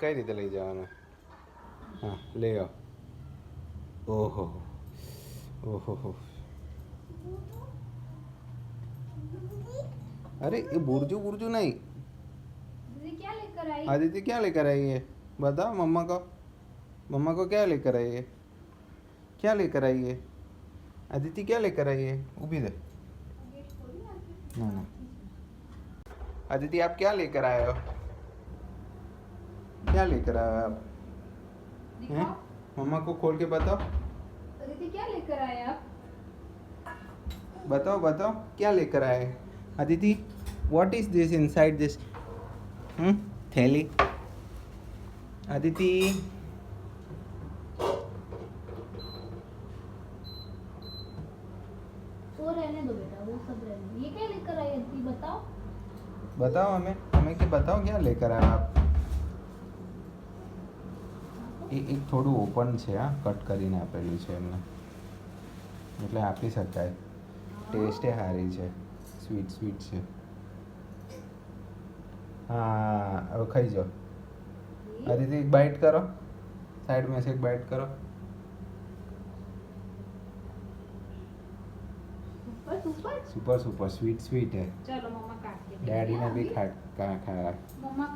કઈ રીતે લઈ જવાનું? હા લઈ આવો. ઓહો ઓહો. अरे ये बुर्जू बुर्जू नहीं. दीदी क्या लेकर आई? आदित्य क्या लेकर आई है? बताओ मम्मा को क्या लेकर आई है? क्या लेकर आई है? आदित्य क्या लेकर आई है? ऊभी दे. ना ना. आदित्य आप क्या लेकर आए हो? क्या लेकर आए हो आप? हैं? मम्मा को खोल के बताओ. दीदी क्या लेकर आए आप? बताओ बताओ क्या लेकर आए? Aditi, what is this inside this थैली? Aditi, वो रहने दो बेटा, वो सब रहने दो। ये क्या लेकर आई दीदी बताओ? बताओ हमें कि बताओ क्या लेकर आए आप? એક થોડું ઓપન છે આ કટ કરીને આપેલું છે એમને એટલે આપી શકાય. ટેસ્ટ એ સારી છે, સ્વીટ છે. હા હવે ખાઈ જાઓ. આદિત્ય એક બાઇટ કરો, साइड में से एक बाइट करो. सुपर स्वीट है. चलो मम्मा काट के डैडी ने भी खाया. मम्मा